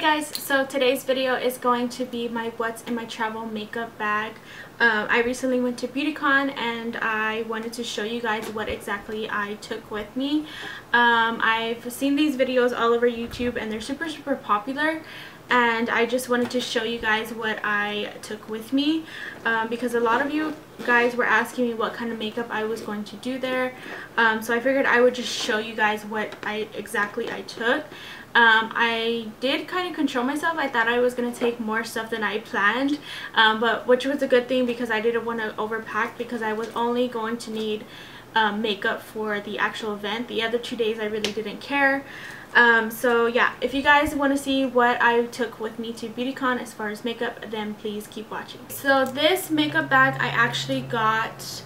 guys, so today's video is going to be my what's in my travel makeup bag. I recently went to BeautyCon and I wanted to show you guys what exactly I took with me. I've seen these videos all over YouTube and they're super popular, and I just wanted to show you guys what I took with me because a lot of you guys were asking me what kind of makeup I was going to do there. So I figured I would just show you guys what exactly I took. I did kind of control myself. I thought I was going to take more stuff than I planned, but which was a good thing because I didn't want to overpack, because I was only going to need makeup for the actual event. The other 2 days I really didn't care. So yeah, if you guys want to see what I took with me to BeautyCon as far as makeup, then please keep watching. So this makeup bag I actually got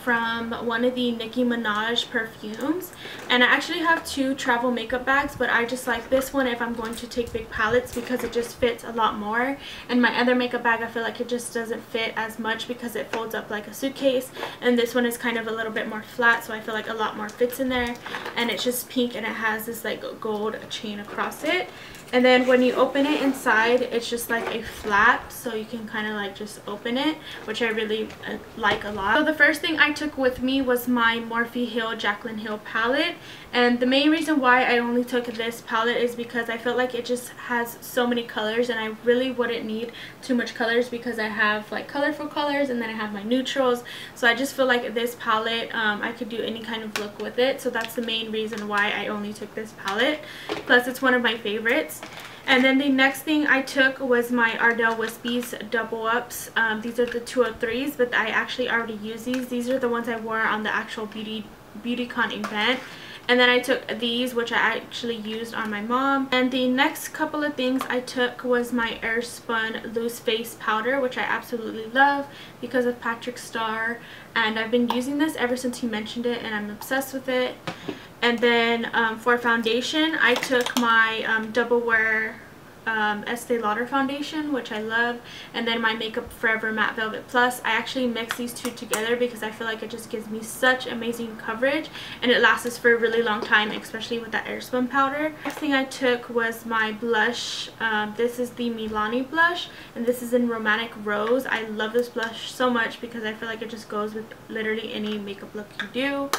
from one of the Nicki Minaj perfumes, and I actually have two travel makeup bags, but I just like this one if I'm going to take big palettes because it just fits a lot more. And my other makeup bag, I feel like it just doesn't fit as much because it folds up like a suitcase, and this one is kind of a little bit more flat, so I feel like a lot more fits in there. And it's just pink and it has this like gold chain across it. And then when you open it inside, it's just like a flap, so you can kind of like just open it, which I really like a lot. So the first thing I took with me was my Morphe Hill Jaclyn Hill palette, and the main reason why I only took this palette is because I felt like it just has so many colors, and I really wouldn't need too much colors because I have like colorful colors and then I have my neutrals. So I just feel like this palette, I could do any kind of look with it, so that's the main reason why I only took this palette. Plus it's one of my favorites. And then the next thing I took was my Ardell Wispies Double Ups. These are the 203s, but I actually already used these. These are the ones I wore on the actual BeautyCon event. And then I took these, which I actually used on my mom. And the next couple of things I took was my Airspun Loose Face Powder, which I absolutely love because of Patrick Starr. And I've been using this ever since he mentioned it, and I'm obsessed with it. And then for foundation, I took my Double Wear Estee Lauder foundation, which I love, and then my Makeup Forever Matte Velvet Plus. I actually mix these two together because I feel like it just gives me such amazing coverage, and it lasts for a really long time, especially with that Airspun powder. Next thing I took was my blush. This is the Milani blush, and this is in Romantic Rose. I love this blush so much because I feel like it just goes with literally any makeup look you do.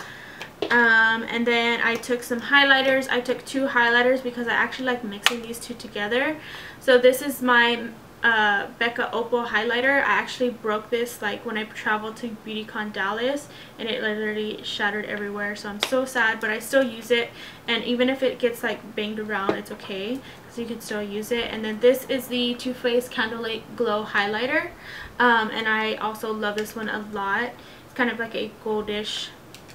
And then I took some highlighters. I took two highlighters because I actually like mixing these two together. So this is my Becca Opal highlighter. I actually broke this like when I traveled to BeautyCon Dallas, and it literally shattered everywhere, so I'm so sad, but I still use it, and even if it gets like banged around, it's okay because you can still use it. And then this is the Too Faced Candlelight Glow highlighter, and I also love this one a lot. It's kind of like a goldish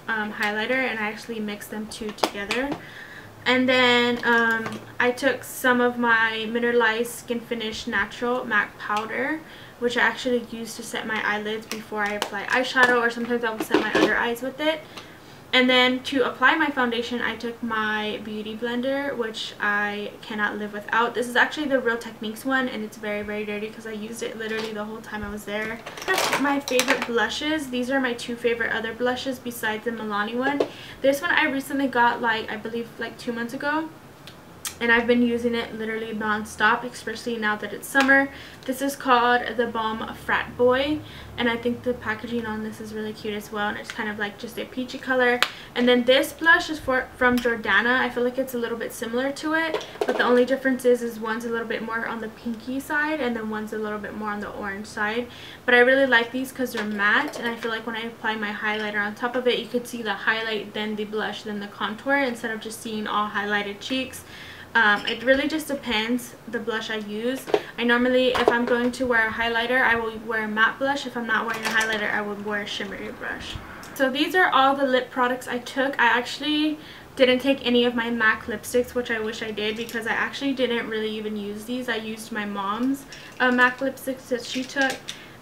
highlighter, and I actually mixed them two together. And then I took some of my Mineralized Skin Finish Natural MAC powder, which I actually use to set my eyelids before I apply eyeshadow, or sometimes I will set my under eyes with it. And then to apply my foundation, I took my Beauty Blender, which I cannot live without. This is actually the Real Techniques one, and it's very dirty because I used it literally the whole time I was there. That's my favorite blushes. These are my two favorite other blushes besides the Milani one. This one I recently got, like I believe like 2 months ago, and I've been using it literally non-stop, especially now that it's summer. This is called the Balm Frat Boy, and I think the packaging on this is really cute as well, and it's kind of like just a peachy color. And then this blush is from Jordana. I feel like it's a little bit similar to it, but the only difference is one's a little bit more on the pinky side and then one's a little bit more on the orange side. But I really like these because they're matte, and I feel like when I apply my highlighter on top of it, you could see the highlight, then the blush, then the contour, instead of just seeing all highlighted cheeks. It really just depends the blush I use. I normally, if I'm going to wear a highlighter, I will wear a matte blush. If I'm not wearing a highlighter, I would wear a shimmery brush. So these are all the lip products I took. I actually didn't take any of my MAC lipsticks, which I wish I did because I actually didn't really even use these. I used my mom's MAC lipsticks that she took,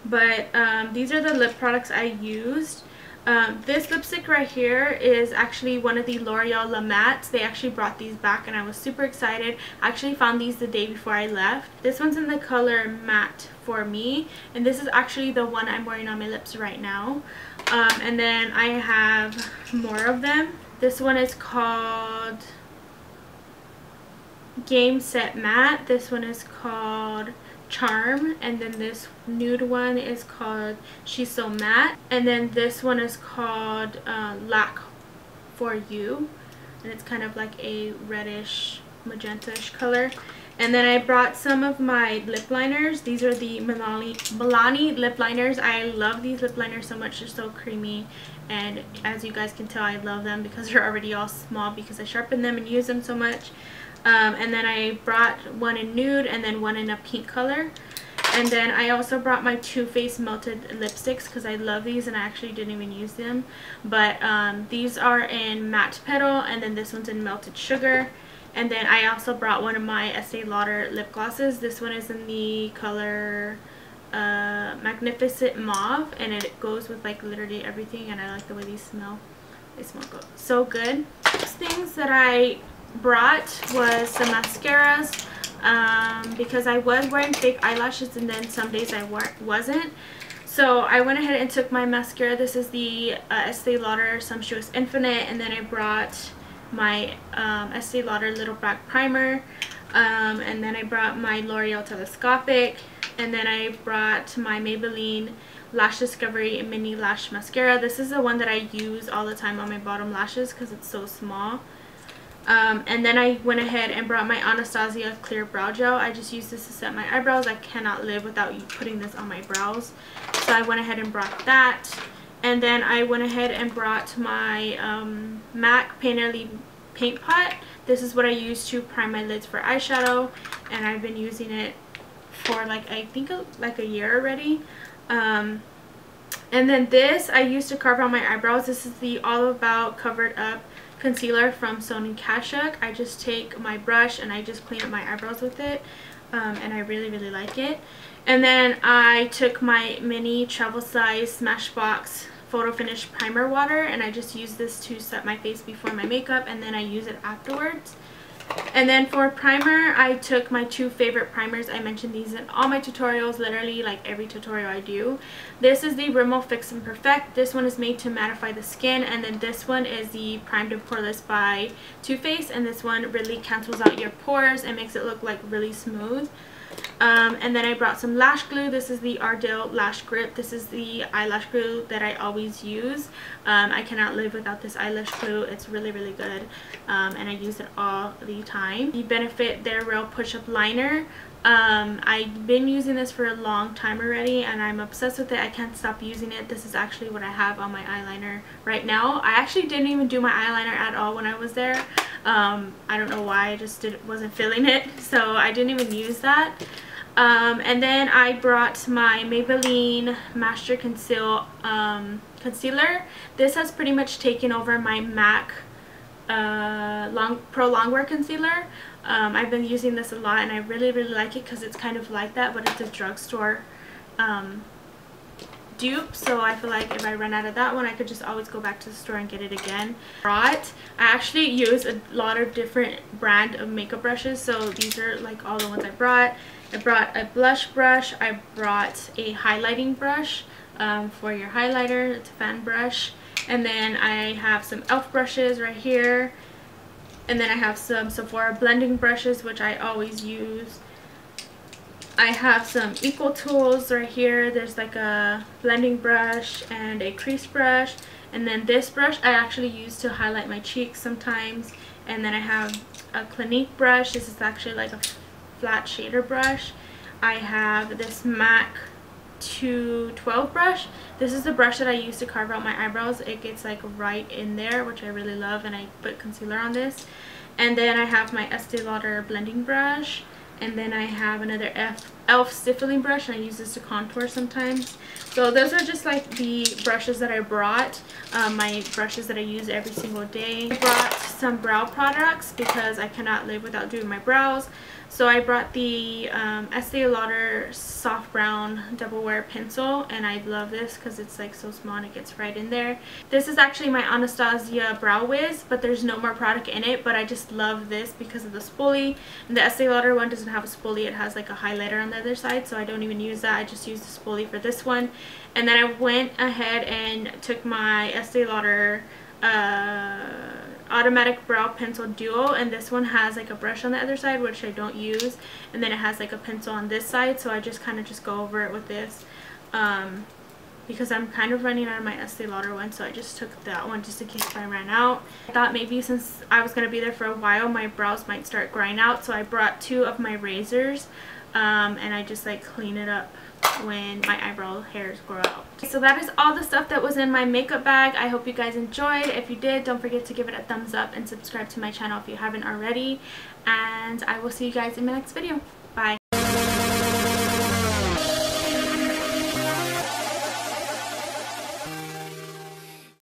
but these are the lip products I used. This lipstick right here is actually one of the L'Oreal La Mattes. They actually brought these back, and I was super excited. I actually found these the day before I left. This one's in the color Matte for me, and this is actually the one I'm wearing on my lips right now. And then I have more of them. This one is called Game Set Matte. This one is called Charm, and then this nude one is called She's So Matte, and then this one is called Lack For You, and it's kind of like a reddish magenta-ish color. And then I brought some of my lip liners. These are the Milani lip liners. I love these lip liners so much. They're so creamy, and as you guys can tell, I love them because they're already all small because I sharpen them and use them so much. And then I brought one in nude and then one in a pink color. And then I also brought my Too Faced melted lipsticks because I love these and I actually didn't even use them. But these are in Matte Petal, and then this one's in Melted Sugar. And then I also brought one of my Estee Lauder lip glosses. This one is in the color Magnificent Mauve, and it goes with like literally everything, and I like the way these smell. They smell good. So good. Things that I brought was some mascaras because I was wearing fake eyelashes and then some days I wasn't. So I went ahead and took my mascara. This is the Estee Lauder Sumptuous Infinite, and then I brought my Estee Lauder Little Black Primer, and then I brought my L'Oreal Telescopic, and then I brought my Maybelline Lash Discovery Mini Lash Mascara. This is the one that I use all the time on my bottom lashes because it's so small. And then I went ahead and brought my Anastasia Clear Brow Gel. I just use this to set my eyebrows. I cannot live without putting this on my brows. So I went ahead and brought that. And then I went ahead and brought my MAC Painterly Paint Pot. This is what I use to prime my lids for eyeshadow, and I've been using it for like I think like a year already. And then this I use to carve out my eyebrows. This is the All About Covered Up concealer from Sony Kashuk. I just take my brush and I just clean up my eyebrows with it, and I really like it. And then I took my mini travel size Smashbox Photo Finish Primer Water, and I just use this to set my face before my makeup, and then I use it afterwards. And then for primer, I took my two favorite primers. I mentioned these in all my tutorials, literally like every tutorial I do. This is the Rimmel Fix and Perfect. This one is made to mattify the skin, and then this one is the Primed and Poreless by Too Faced, and this one really cancels out your pores and makes it look like really smooth. And then I brought some lash glue. This is the Ardell Lash Grip. This is the eyelash glue that I always use. I cannot live without this eyelash glue. It's really good, and I use it all the time. The Benefit They're Real Push-Up Liner. I've been using this for a long time already, and I'm obsessed with it. I can't stop using it. This is actually what I have on my eyeliner right now. I actually didn't even do my eyeliner at all when I was there. I don't know why, I just wasn't feeling it, so I didn't even use that. And then I brought my Maybelline Master Conceal concealer. This has pretty much taken over my MAC Pro Longwear concealer. I've been using this a lot, and I really like it because it's kind of like that, but it's a drugstore dupe, so I feel like if I run out of that one, I could just always go back to the store and get it again. I actually use a lot of different brand of makeup brushes, so these are like all the ones I brought. I brought a blush brush. I brought a highlighting brush for your highlighter. It's a fan brush. And then I have some e.l.f. brushes right here. And then I have some Sephora blending brushes, which I always use. I have some Equal Tools right here. There's like a blending brush and a crease brush. And then this brush I actually use to highlight my cheeks sometimes. And then I have a Clinique brush. This is actually like a flat shader brush. I have this MAC 212 brush. This is the brush that I use to carve out my eyebrows. It gets like right in there, which I really love, and I put concealer on this. And then I have my Estee Lauder blending brush, and then I have another e.l.f. stippling brush, and I use this to contour sometimes. So those are just like the brushes that I brought, my brushes that I use every single day. I brought some brow products because I cannot live without doing my brows. So I brought the Estee Lauder Soft Brown Double Wear Pencil, and I love this because it's like so small and it gets right in there. This is actually my Anastasia Brow Wiz, but there's no more product in it, but I just love this because of the spoolie. And the Estee Lauder one doesn't have a spoolie, it has like a highlighter on the other side, so I don't even use that. I just use the spoolie for this one. And then I went ahead and took my Estee Lauder automatic brow pencil duo, and this one has like a brush on the other side, which I don't use, and then it has like a pencil on this side, so I just kind of just go over it with this because I'm kind of running out of my Estee Lauder one, so I just took that one just in case I ran out. I thought maybe since I was going to be there for a while, my brows might start growing out, so I brought 2 of my razors and I just like clean it up when my eyebrow hairs grow out. So that is all the stuff that was in my makeup bag. I hope you guys enjoyed. If you did, don't forget to give it a thumbs up and subscribe to my channel if you haven't already, and I will see you guys in my next video.